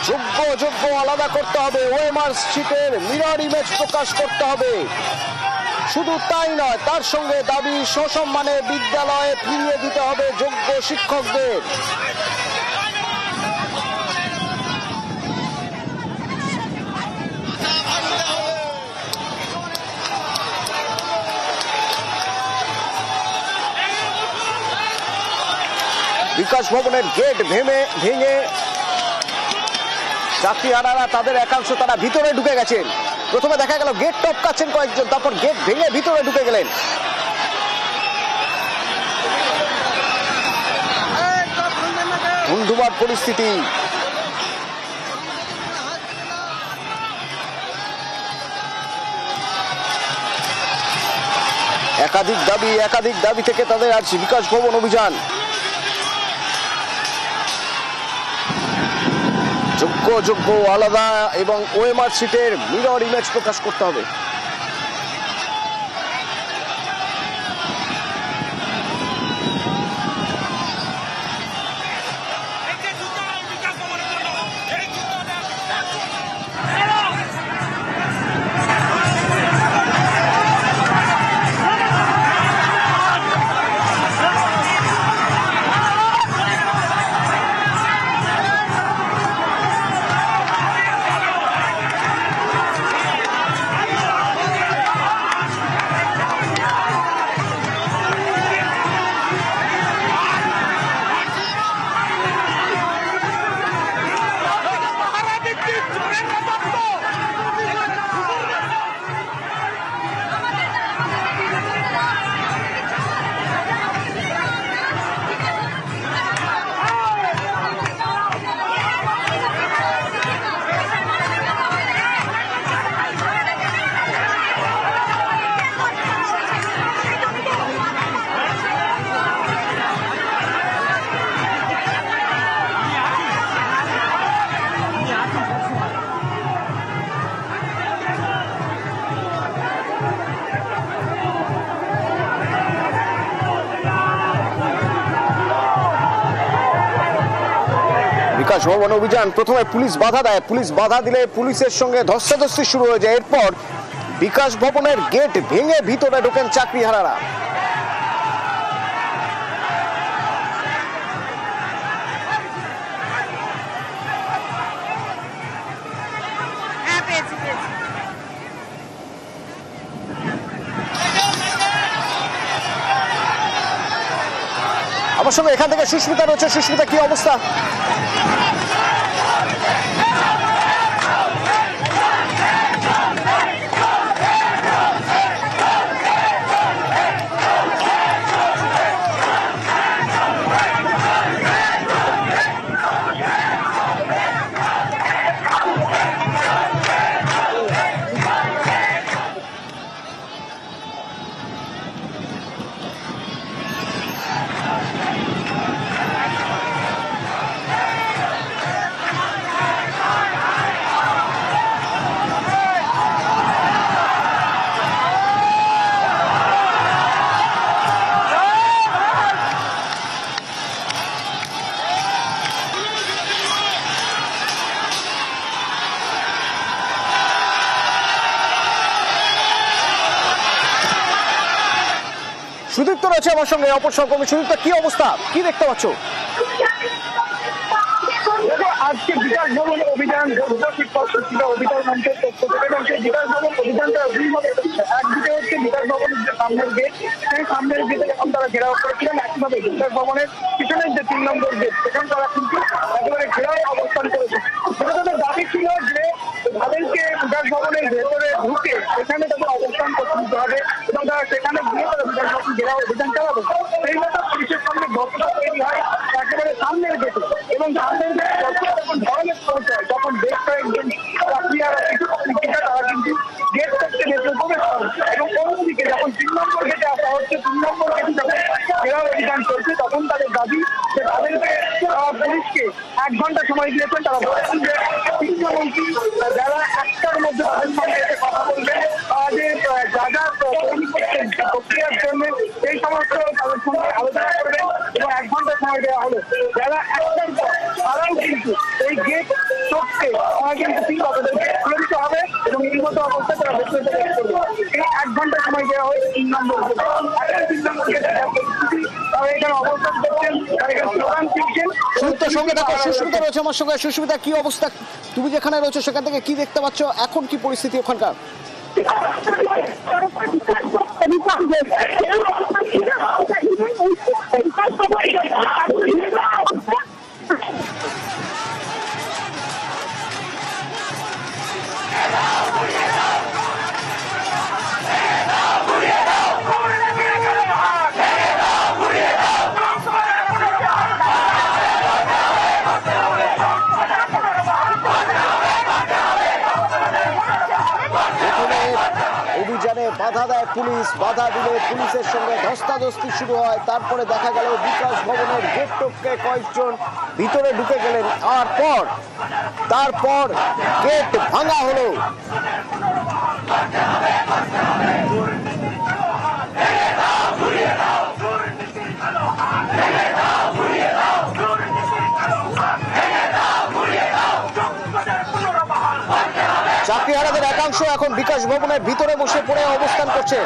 যোগ্য যোগ্য আলাদা করতে হবে, ওএমআর শিটের মিরর ইমেজ প্রকাশ করতে হবে। শুধু তাই নয়, তার সঙ্গে দাবি সসম্মানে বিদ্যালয়ে ফিরিয়ে দিতে হবে যোগ্য শিক্ষকদের। বিকাশ ভবনের গেট ভেঙে চাকরিহারারা তাদের একাংশ তারা ভিতরে ঢুকে গেছেন। প্রথমে দেখা গেল গেট টপকাচ্ছেন কয়েকজন, তারপর গেট ভেঙে ভিতরে ঢুকে গেলেন। ধুন্ধুমার পরিস্থিতি। একাধিক দাবি থেকে তাদের আজ বিকাশ ভবন অভিযান। যোগ্য আলাদা এবং ওএমআর শিটের মিরর ইমেজ প্রকাশ করতে হবে। বিকাশ ভবন অভিযান। প্রথমে পুলিশ বাধা দেয়, পুলিশ বাধা দিলে পুলিশের সঙ্গে ধস্তাধস্তি শুরু হয়ে যায়। এরপর বিকাশ ভবনের গেট ভেঙে ভিতরে ঢোকেন চাকরিহারারা। আমার সঙ্গে এখান থেকে সুস্মিতা রয়েছে। সুস্মিতা, কি অবস্থা? সুদীপ্ত রয়েছে আমার সঙ্গে, অপর সহকর্মী। সুদীপ্ত, কি অবস্থা, কি দেখতে পাচ্ছ? আজকে বিকাশ ভবন অভিযান যোগ্য শিক্ষক অভিযান মঞ্চের পক্ষ থেকে, এবং সেই বিকাশ ভবন অভিযানটা দুইভাবে চলছে। একদিকে হচ্ছে বিকাশ ভবনের যে সামনের গেট, সেই সামনের গেটে যখন তারা ঘেরাও করেছিলেন, একইভাবে বিকাশ ভবনের পিছনের যে 3 নম্বর গেট, সেখানে তারা কিন্তু একেবারে ঘেরাও অবস্থান করেছে। সেটা তাদের দাবি ছিল যে তাদেরকে বিকাশ ভবনের ভেতরে ঢুকে সেখানে তাদের অবস্থান করতে দিতে হবে এবং তারা সেখানে গিয়ে তারা বিকাশ ভবন ঘেরাও অভিযান চালাবে। সেই মতো পুলিশের সঙ্গে ঘটনা তৈরি হয় একেবারে সামনের গেটে, এবং সামনের গেটে যখন ধরনের পৌঁছায়, তখন বেশ কয়েকজন তারা কিন্তু গেট করতে ভেতরে প্রবেশ করে, এবং অন্যদিকে যখন 3 নম্বর গেটে আসা হচ্ছে, 3 নম্বর গেটে যখন ঘেরাও অভিযান চলছে, তখন তাদের দাবি যে তাদেরকে পুলিশকে 1 ঘন্টা সময় দিয়েছেন। তারা বলেছেন যে শিক্ষামন্ত্রী যারা 1টার মধ্যে তাদের সঙ্গে এসে কথা বলবেন, যে যা যা প্রক্রিয়ার জন্য সেই সমস্ত তাদের সঙ্গে আলোচনা করবেন, এবং 1 ঘন্টা সময় দেওয়া হলো। যারা 1টার পর তারাও কিন্তু এই গেট সুস্মিতার সঙ্গে থাকো, সুস্মিতা রয়েছে আমার সঙ্গে। সুস্মিতা, কি অবস্থা? তুমি যেখানে রয়েছো সেখান থেকে কি দেখতে পাচ্ছ? এখন কি পরিস্থিতি ওখানকার? অভিযানে বাধা দেয় পুলিশ, বাধা দিলে পুলিশের সঙ্গে ধস্তাধস্তি শুরু হয়। তারপরে দেখা গেল বিকাশ ভবনের গেট টপকে কয়েকজন ভিতরে ঢুকে গেলেন, আর তারপর গেট ভাঙা হলো। চাকরিহারাদের একাংশ এখন বিকাশ ভবনের ভিতরে বসে পড়ে অবস্থান করছে।